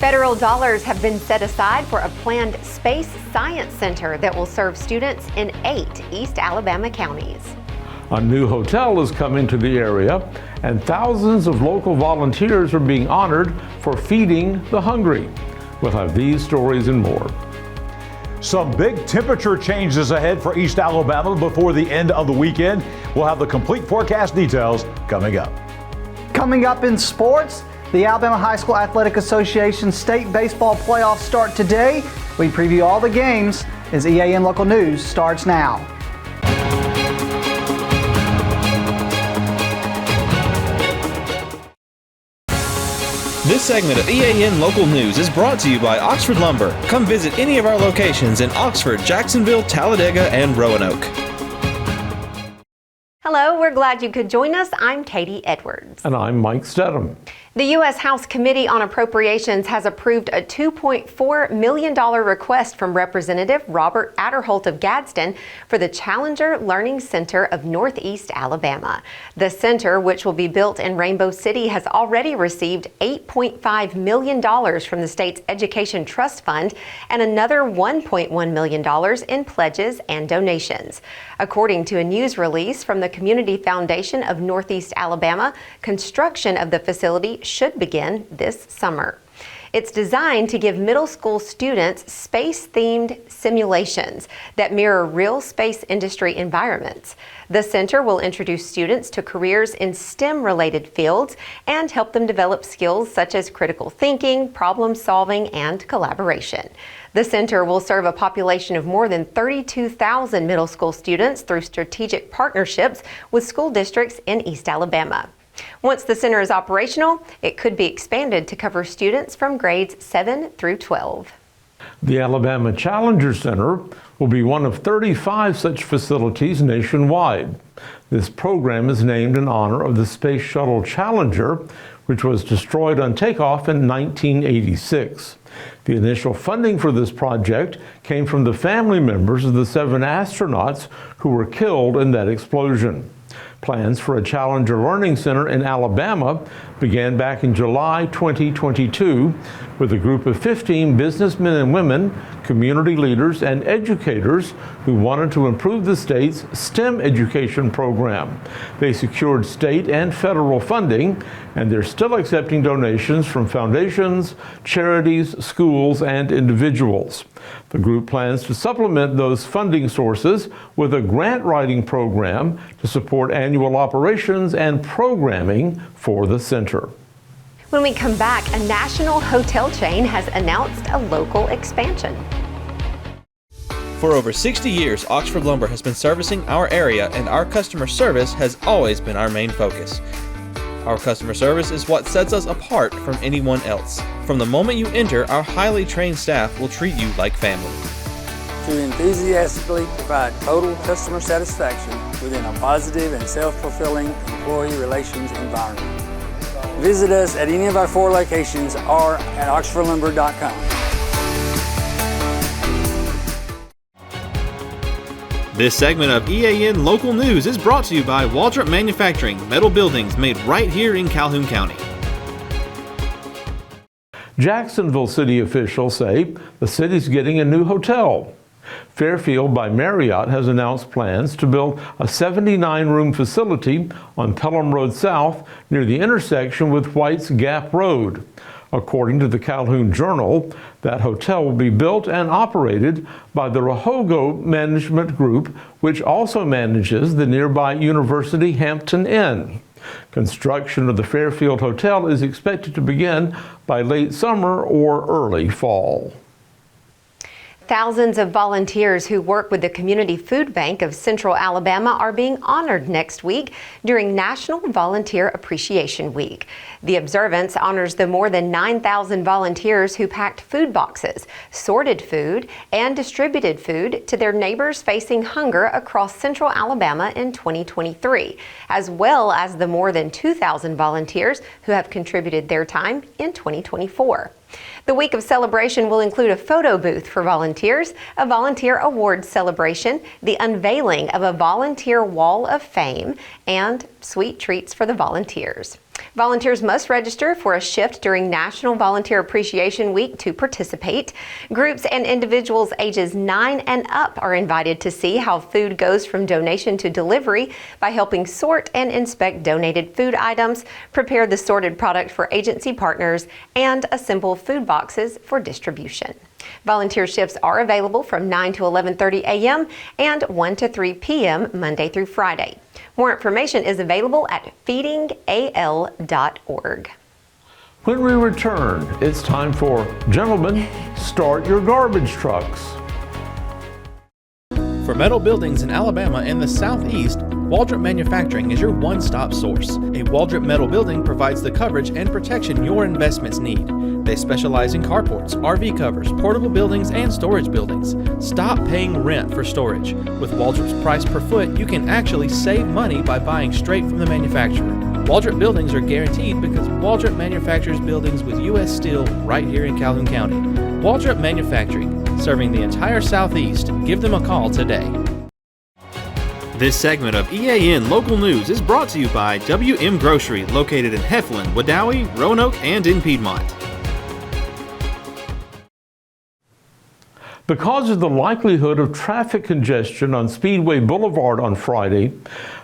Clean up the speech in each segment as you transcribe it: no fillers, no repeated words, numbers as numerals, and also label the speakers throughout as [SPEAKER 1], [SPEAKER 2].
[SPEAKER 1] Federal dollars have been set aside for a planned space science center that will serve students in 8 East Alabama counties.
[SPEAKER 2] A new hotel is coming to the area, and thousands of local volunteers are being honored for feeding the hungry. We'll have these stories and more.
[SPEAKER 3] Some big temperature changes ahead for East Alabama before the end of the weekend. We'll have the complete forecast details coming up.
[SPEAKER 4] Coming up in sports, the Alabama High School Athletic Association state baseball playoffs start today. We preview all the games as EAN Local News starts now.
[SPEAKER 5] This segment of EAN Local News is brought to you by Oxford Lumber. Come visit any of our locations in Oxford, Jacksonville, Talladega, and Roanoke.
[SPEAKER 1] Hello, we're glad you could join us. I'm Katie Edwards.
[SPEAKER 2] And I'm Mike Stedham.
[SPEAKER 1] The U.S. House Committee on Appropriations has approved a $2.4 million request from Representative Robert Aderholt of Gadsden for the Challenger Learning Center of Northeast Alabama. The center, which will be built in Rainbow City, has already received $8.5 million from the state's Education Trust Fund and another $1.1 million in pledges and donations. According to a news release from the Community Foundation of Northeast Alabama, construction of the facility should begin this summer. It's designed to give middle school students space-themed simulations that mirror real space industry environments. The center will introduce students to careers in STEM-related fields and help them develop skills such as critical thinking, problem solving, and collaboration. The center will serve a population of more than 32,000 middle school students through strategic partnerships with school districts in East Alabama. Once the center is operational, it could be expanded to cover students from grades 7 through 12.
[SPEAKER 2] The Alabama Challenger Center will be one of 35 such facilities nationwide. This program is named in honor of the Space Shuttle Challenger, which was destroyed on takeoff in 1986. The initial funding for this project came from the family members of the 7 astronauts who were killed in that explosion. Plans for a Challenger Learning Center in Alabama began back in July 2022 with a group of 15 businessmen and women, community leaders, and educators who wanted to improve the state's STEM education program. They secured state and federal funding, and they're still accepting donations from foundations, charities, schools, and individuals. The group plans to supplement those funding sources with a grant writing program to support annual operations and programming for the center.
[SPEAKER 1] When we come back, a national hotel chain has announced a local expansion.
[SPEAKER 5] For over 60 years, Oxford Lumber has been servicing our area, and our customer service has always been our main focus. Our customer service is what sets us apart from anyone else. From the moment you enter, our highly trained staff will treat you like family.
[SPEAKER 6] To enthusiastically provide total customer satisfaction within a positive and self-fulfilling employee relations environment. Visit us at any of our 4 locations or at oxfordlumber.com.
[SPEAKER 5] This segment of EAN Local News is brought to you by Waldrop Manufacturing, metal buildings made right here in Calhoun County.
[SPEAKER 2] Jacksonville city officials say the city's getting a new hotel. Fairfield by Marriott has announced plans to build a 79-room facility on Pelham Road South near the intersection with White's Gap Road. According to the Calhoun Journal, that hotel will be built and operated by the Rahogo Management Group, which also manages the nearby University Hampton Inn. Construction of the Fairfield Hotel is expected to begin by late summer or early fall.
[SPEAKER 1] Thousands of volunteers who work with the Community Food Bank of Central Alabama are being honored next week during National Volunteer Appreciation Week. The observance honors the more than 9,000 volunteers who packed food boxes, sorted food, and distributed food to their neighbors facing hunger across Central Alabama in 2023, as well as the more than 2,000 volunteers who have contributed their time in 2024. The week of celebration will include a photo booth for volunteers, a volunteer awards celebration, the unveiling of a volunteer wall of fame, and sweet treats for the volunteers. Volunteers must register for a shift during National Volunteer Appreciation Week to participate. Groups and individuals ages 9 and up are invited to see how food goes from donation to delivery by helping sort and inspect donated food items, prepare the sorted product for agency partners, and assemble food boxes for distribution. Volunteer shifts are available from 9 to 11:30 a.m. and 1 to 3 p.m. Monday through Friday. More information is available at feedingal.org.
[SPEAKER 2] When we return, it's time for Gentlemen, Start Your Garbage Trucks.
[SPEAKER 5] For metal buildings in Alabama and the Southeast, Waldrop Manufacturing is your one-stop source. A Waldrop metal building provides the coverage and protection your investments need. They specialize in carports, RV covers, portable buildings, and storage buildings. Stop paying rent for storage. With Waldrop's price per foot, you can actually save money by buying straight from the manufacturer. Waldrop buildings are guaranteed because Waldrop manufactures buildings with U.S. steel right here in Calhoun County. Waldrop Manufacturing, serving the entire Southeast. Give them a call today. This segment of EAN Local News is brought to you by WM Grocery, located in Heflin, Wadowee, Roanoke, and in Piedmont.
[SPEAKER 2] Because of the likelihood of traffic congestion on Speedway Boulevard on Friday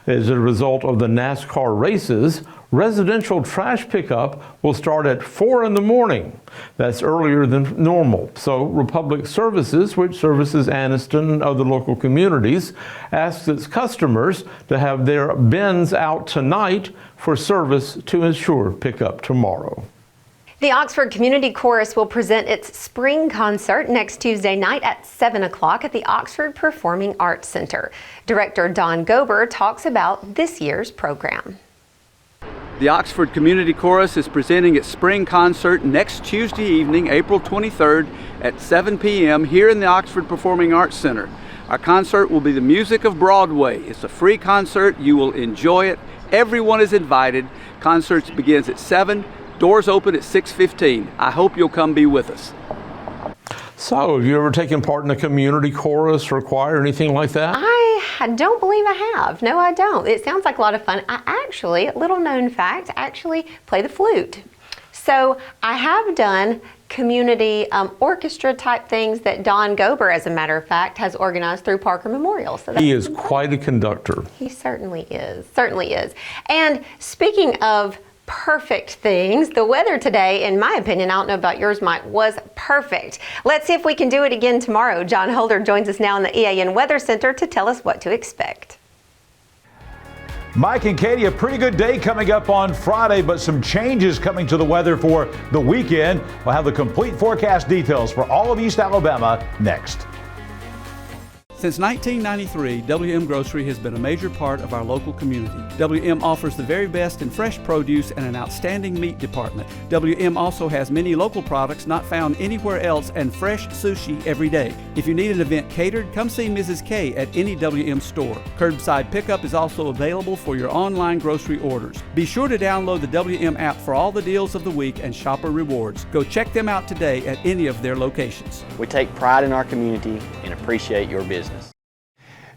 [SPEAKER 2] as a result of the NASCAR races, residential trash pickup will start at 4 in the morning. That's earlier than normal. So Republic Services, which services Anniston and other local communities, asks its customers to have their bins out tonight for service to ensure pickup tomorrow.
[SPEAKER 1] The Oxford Community Chorus will present its spring concert next Tuesday night at 7 o'clock at the Oxford Performing Arts Center. Director Don Gober talks about this year's program.
[SPEAKER 7] The Oxford Community Chorus is presenting its spring concert next Tuesday evening, April 23rd at 7 p.m. here in the Oxford Performing Arts Center. Our concert will be the music of Broadway. It's a free concert. You will enjoy it. Everyone is invited. Concerts begins at 7. Doors open at 6:15. I hope you'll come be with us.
[SPEAKER 2] So, have you ever taken part in a community chorus or choir or anything like that?
[SPEAKER 1] I don't believe I have. No, I don't. It sounds like a lot of fun. I actually, little known fact, actually play the flute. So I have done community orchestra type things that Don Gober, as a matter of fact, has organized through Parker Memorial. So
[SPEAKER 2] he is quite a conductor.
[SPEAKER 1] He certainly is. Certainly is. And speaking of perfect things, the weather today, in my opinion, I don't know about yours, Mike, was perfect. Let's see if we can do it again tomorrow. John Holder joins us now in the EAN Weather Center to tell us what to expect.
[SPEAKER 3] Mike and Katie, a pretty good day coming up on Friday, but some changes coming to the weather for the weekend. We'll have the complete forecast details for all of East Alabama next.
[SPEAKER 8] Since 1993, WM Grocery has been a major part of our local community. WM offers the very best in fresh produce and an outstanding meat department. WM also has many local products not found anywhere else and fresh sushi every day. If you need an event catered, come see Mrs. K at any WM store. Curbside pickup is also available for your online grocery orders. Be sure to download the WM app for all the deals of the week and shopper rewards. Go check them out today at any of their locations.
[SPEAKER 9] We take pride in our community and appreciate your business.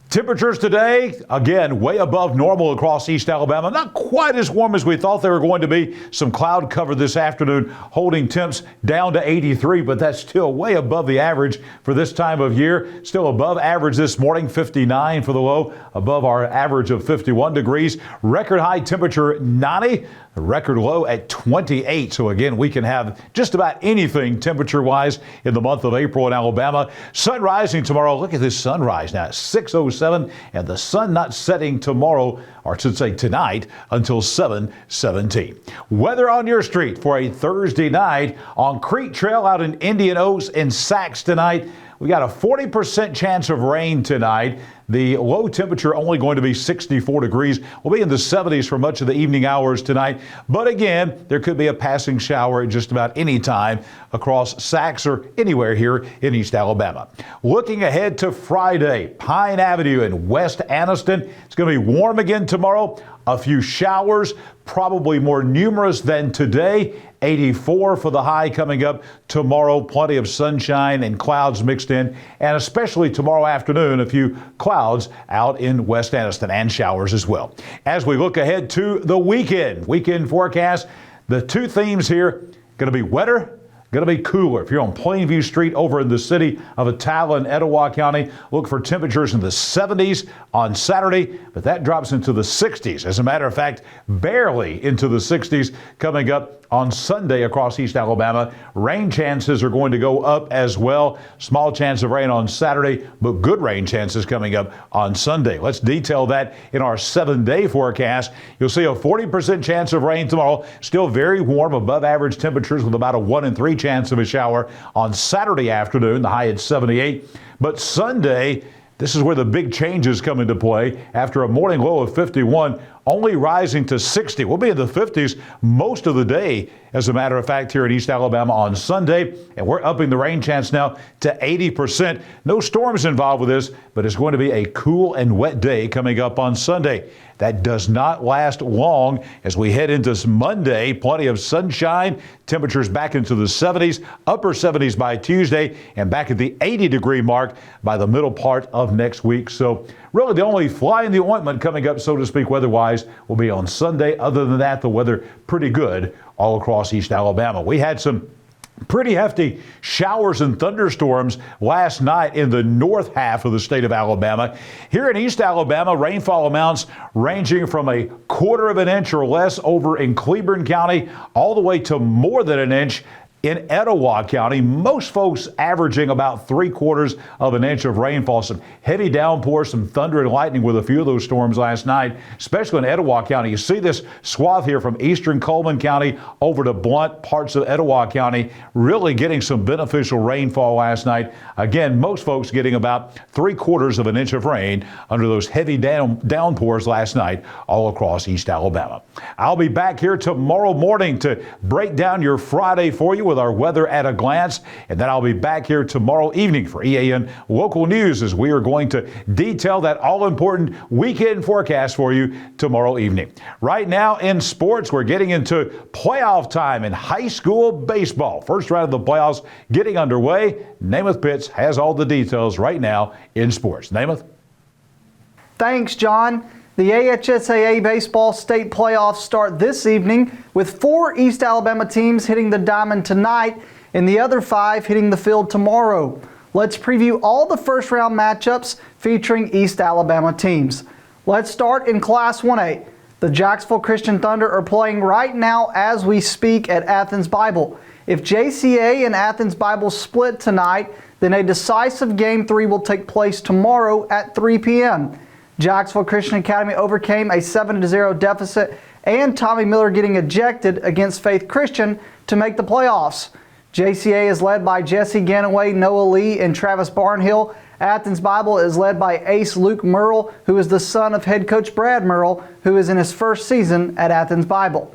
[SPEAKER 3] Temperatures today, again, way above normal across East Alabama. Not quite as warm as we thought they were going to be. Some cloud cover this afternoon, holding temps down to 83, but that's still way above the average for this time of year. Still above average this morning, 59 for the low, above our average of 51 degrees. Record high temperature 90. The record low at 28. So again, we can have just about anything temperature-wise in the month of April in Alabama. Sun rising tomorrow. Look at this sunrise now, 6:07, and the sun not setting tomorrow, or I should say tonight, until 7:17. Weather on your street for a Thursday night on Creek Trail out in Indian Oaks and Sachs tonight. We got a 40% chance of rain tonight. The low temperature only going to be 64 degrees. We'll be in the 70s for much of the evening hours tonight. But again, there could be a passing shower at just about any time across Sachs or anywhere here in East Alabama. Looking ahead to Friday, Pine Avenue in West Anniston. It's going to be warm again tomorrow. A few showers, probably more numerous than today. 84 for the high coming up tomorrow. Plenty of sunshine and clouds mixed in, and especially tomorrow afternoon, a few clouds out in West Anniston and showers as well. As we look ahead to the weekend forecast, the two themes here going to be wetter, going to be cooler. If you're on Plainview Street over in the city of Attala and Etowah County, look for temperatures in the 70s on Saturday, but that drops into the 60s. As a matter of fact, barely into the 60s coming up on Sunday across East Alabama. Rain chances are going to go up as well. Small chance of rain on Saturday, but good rain chances coming up on Sunday. Let's detail that in our 7-day forecast. You'll see a 40% chance of rain tomorrow. Still very warm, above average temperatures with about a 1 in 3 chance of a shower on Saturday afternoon, the high at 78. But Sunday, this is where the big changes come into play. After a morning low of 51, only rising to 60. We'll be in the 50s most of the day, as a matter of fact, here in East Alabama on Sunday. And we're upping the rain chance now to 80%. No storms involved with this, but it's going to be a cool and wet day coming up on Sunday. That does not last long as we head into Monday. Plenty of sunshine, temperatures back into the 70s, upper 70s by Tuesday, and back at the 80-degree mark by the middle part of next week. So really the only fly in the ointment coming up, so to speak, weather-wise, will be on Sunday. Other than that, the weather pretty good all across East Alabama. We had some pretty hefty showers and thunderstorms last night in the north half of the state of Alabama. Here in East Alabama, rainfall amounts ranging from 1/4 of an inch or less over in Cleburne County all the way to more than an inch in Etowah County. Most folks averaging about 3/4 of an inch of rainfall. Some heavy downpours, some thunder and lightning with a few of those storms last night, especially in Etowah County. You see this swath here from eastern Coleman County over to Blunt, parts of Etowah County, really getting some beneficial rainfall last night. Again, most folks getting about 3/4 of an inch of rain under those heavy downpours last night all across East Alabama. I'll be back here tomorrow morning to break down your Friday for you with our weather at a glance, and then I'll be back here tomorrow evening for EAN Local News as we are going to detail that all-important weekend forecast for you tomorrow evening. Right now in sports, we're getting into playoff time in high school baseball. First round of the playoffs getting underway. Namath Pitts has all the details right now in sports. Namath?
[SPEAKER 4] Thanks, John. The AHSAA baseball state playoffs start this evening with 4 East Alabama teams hitting the diamond tonight and the other 5 hitting the field tomorrow. Let's preview all the first round matchups featuring East Alabama teams. Let's start in Class 1A. The Jacksonville Christian Thunder are playing right now as we speak at Athens Bible. If JCA and Athens Bible split tonight, then a decisive Game 3 will take place tomorrow at 3 p.m. Jacksonville Christian Academy overcame a 7-0 deficit and Tommy Miller getting ejected against Faith Christian to make the playoffs. JCA is led by Jesse Ganaway, Noah Lee, and Travis Barnhill. Athens Bible is led by ace Luke Merle, who is the son of head coach Brad Merle, who is in his first season at Athens Bible.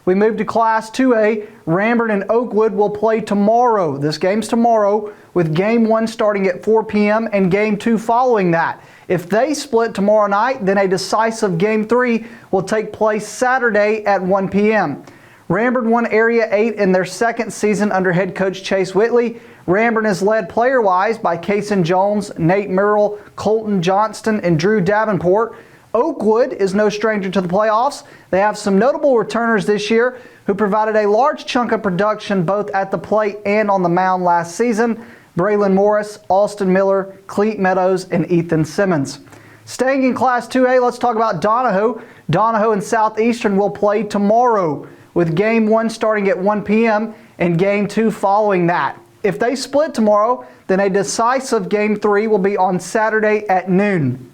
[SPEAKER 4] We move to Class 2A. Rambert and Oakwood will play tomorrow. This game's tomorrow, with Game 1 starting at 4 p.m. and Game 2 following that. If they split tomorrow night, then a decisive Game 3 will take place Saturday at 1 p.m. Rambert won Area 8 in their second season under head coach Chase Whitley. Rambert is led player-wise by Kason Jones, Nate Merrill, Colton Johnston, and Drew Davenport. Oakwood is no stranger to the playoffs. They have some notable returners this year who provided a large chunk of production both at the plate and on the mound last season. Braylon Morris, Austin Miller, Cleet Meadows, and Ethan Simmons. Staying in Class 2A, let's talk about Donahoe. Donahoe and Southeastern will play tomorrow, with Game 1 starting at 1 p.m. and Game 2 following that. If they split tomorrow, then a decisive Game 3 will be on Saturday at noon.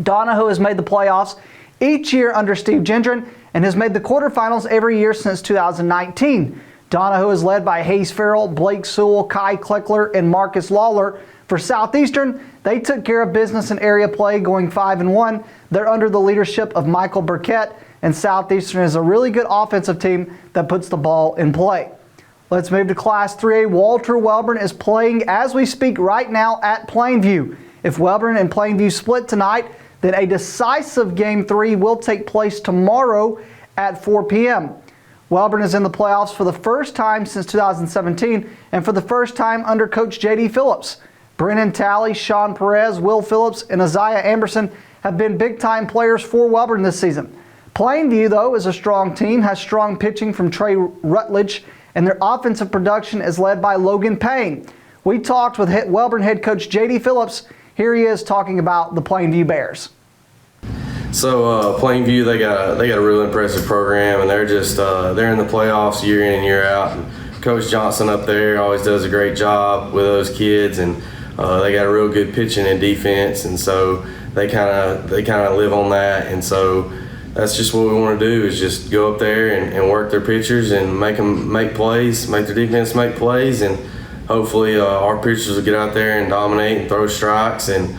[SPEAKER 4] Donahoe has made the playoffs each year under Steve Gendron and has made the quarterfinals every year since 2019. Donahoe is led by Hayes Farrell, Blake Sewell, Kai Kleckler, and Marcus Lawler. For Southeastern, they took care of business in area play, going 5-1. They're under the leadership of Michael Burkett, and Southeastern is a really good offensive team that puts the ball in play. Let's move to Class 3A. Walter Welborn is playing as we speak right now at Plainview. If Welborn and Plainview split tonight, then a decisive Game 3 will take place tomorrow at 4 p.m. Welborn is in the playoffs for the first time since 2017 and for the first time under Coach J.D. Phillips. Brennan Talley, Sean Perez, Will Phillips, and Isaiah Amberson have been big-time players for Welborn this season. Plainview, though, is a strong team, has strong pitching from Trey Rutledge, and their offensive production is led by Logan Payne. We talked with Welborn head coach J.D. Phillips. Here he is talking about the Plainview Bears.
[SPEAKER 10] So Plainview, they got a real impressive program, and they're just they're in the playoffs year in and year out. And Coach Johnson up there always does a great job with those kids, and they got a real good pitching and defense, and so they kind of live on that. And so that's just what we want to do, is just go up there and work their pitchers and make them make plays, make their defense make plays, and hopefully our pitchers will get out there and dominate and throw strikes and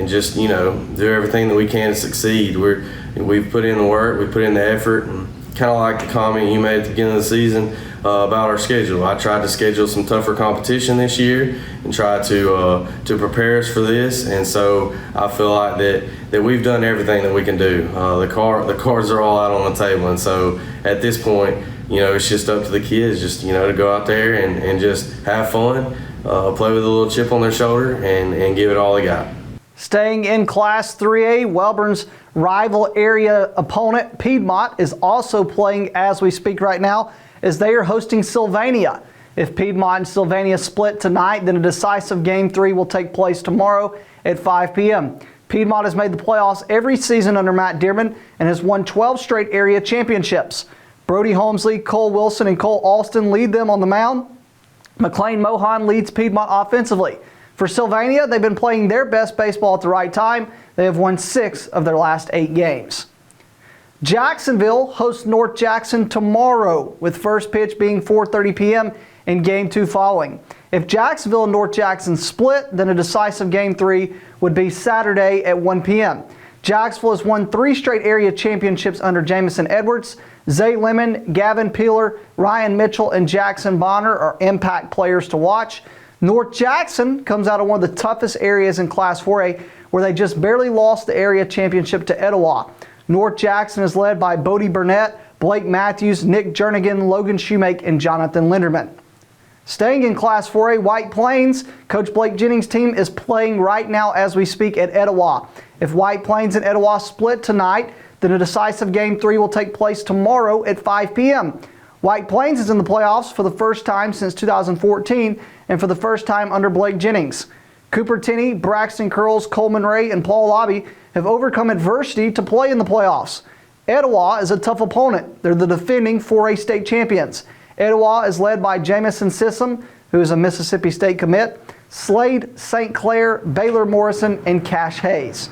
[SPEAKER 10] just, you know, do everything that we can to succeed. We've put in the work, we put in the effort, and kind of like the comment you made at the beginning of the season about our schedule. I tried to schedule some tougher competition this year and try to prepare us for this, and so I feel like that we've done everything that we can do. The cards are all out on the table, and so at this point, you know, it's just up to the kids, just, you know, to go out there and just have fun, play with a little chip on their shoulder, and give it all they got.
[SPEAKER 4] Staying in Class 3A, Welborn's rival area opponent, Piedmont, is also playing as we speak right now, as they are hosting Sylvania. If Piedmont and Sylvania split tonight, then a decisive Game 3 will take place tomorrow at 5 p.m. Piedmont has made the playoffs every season under Matt Dearman and has won 12 straight area championships. Brody Holmesley, Cole Wilson, and Cole Alston lead them on the mound. McLean Mohan leads Piedmont offensively. For Sylvania, they've been playing their best baseball at the right time. They have won 6 of their last 8 games. Jacksonville hosts North Jackson tomorrow, with first pitch being 4:30 p.m. and Game 2 following. If Jacksonville and North Jackson split, then a decisive Game 3 would be Saturday at 1 p.m. Jacksonville has won 3 straight area championships under Jamison Edwards. Zay Lemon, Gavin Peeler, Ryan Mitchell, and Jackson Bonner are impact players to watch. North Jackson comes out of one of the toughest areas in Class 4A, where they just barely lost the area championship to Etowah. North Jackson is led by Bodie Burnett, Blake Matthews, Nick Jernigan, Logan Shoemake, and Jonathan Linderman. Staying in Class 4A, White Plains, Coach Blake Jennings' team is playing right now as we speak at Etowah. If White Plains and Etowah split tonight, then a decisive Game 3 will take place tomorrow at 5 p.m. White Plains is in the playoffs for the first time since 2014 and for the first time under Blake Jennings. Cooper Tenney, Braxton Curls, Coleman Ray, and Paul Lobby have overcome adversity to play in the playoffs. Etowah is a tough opponent. They're the defending 4A state champions. Etowah is led by Jamison Sissom, who is a Mississippi State commit, Slade St. Clair, Baylor Morrison, and Cash Hayes.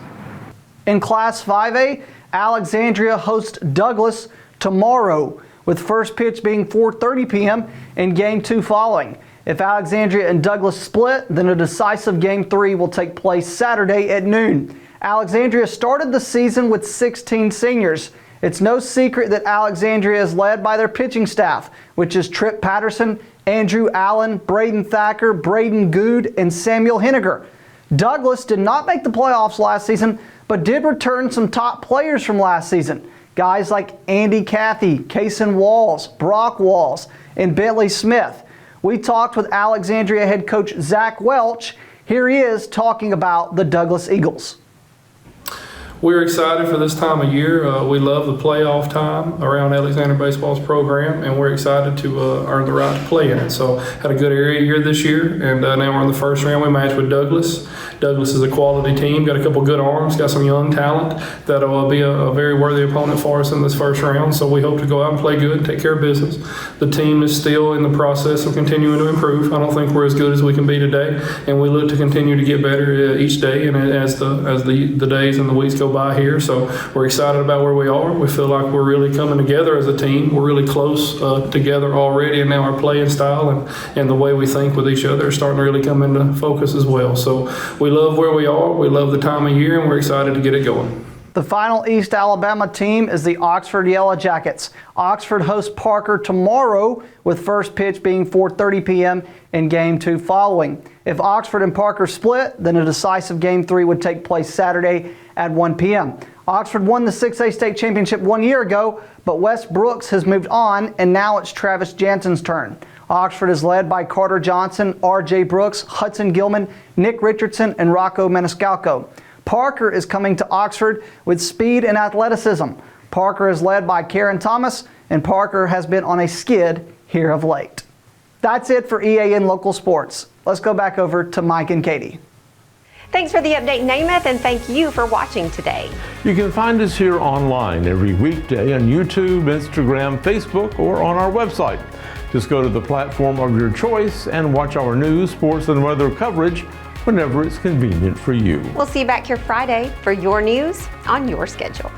[SPEAKER 4] In Class 5A, Alexandria hosts Douglas tomorrow, with first pitch being 4:30 p.m. and Game 2 following. If Alexandria and Douglas split, then a decisive Game 3 will take place Saturday at noon. Alexandria started the season with 16 seniors. It's no secret that Alexandria is led by their pitching staff, which is Trip Patterson, Andrew Allen, Braden Thacker, Braden Good, and Samuel Henniger. Douglas did not make the playoffs last season, but did return some top players from last season. Guys like Andy Cathy, Kason Walls, Brock Walls, and Bentley Smith. We talked with Alexandria head coach Zach Welch. Here he is talking about the Douglas Eagles.
[SPEAKER 11] We're excited for this time of year. We love the playoff time around Alexandria Baseball's program, and we're excited to earn the right to play in it. So had a good area year this year, and now we're in the first round. We matched with Douglas. Douglas is a quality team, got a couple good arms, got some young talent that'll be a very worthy opponent for us in this first round. So we hope to go out and play good and take care of business. The team is still in the process of continuing to improve. I don't think we're as good as we can be today, and we look to continue to get better each day and as the days and the weeks go by here. So we're excited about where we are. We feel like we're really coming together as a team. We're really close together already, and now our playing style and the way we think with each other is starting to really come into focus as well. So we love where we are. We love the time of year, and we're excited to get it going.
[SPEAKER 4] The final East Alabama team is the Oxford Yellow Jackets. Oxford hosts Parker tomorrow, with first pitch being 4:30 p.m. and Game 2 following. If Oxford and Parker split, then a decisive Game 3 would take place Saturday at 1 p.m. Oxford won the 6A state championship 1 year ago, but Wes Brooks has moved on, and now it's Travis Jansen's turn. Oxford is led by Carter Johnson, R.J. Brooks, Hudson Gilman, Nick Richardson, and Rocco Maniscalco. Parker is coming to Oxford with speed and athleticism. Parker is led by Karen Thomas, and Parker has been on a skid here of late. That's it for EAN Local Sports. Let's go back over to Mike and Katie.
[SPEAKER 1] Thanks for the update, Namath, and thank you for watching today.
[SPEAKER 2] You can find us here online every weekday on YouTube, Instagram, Facebook, or on our website. Just go to the platform of your choice and watch our news, sports, and weather coverage whenever it's convenient for you.
[SPEAKER 1] We'll see you back here Friday for your news on your schedule.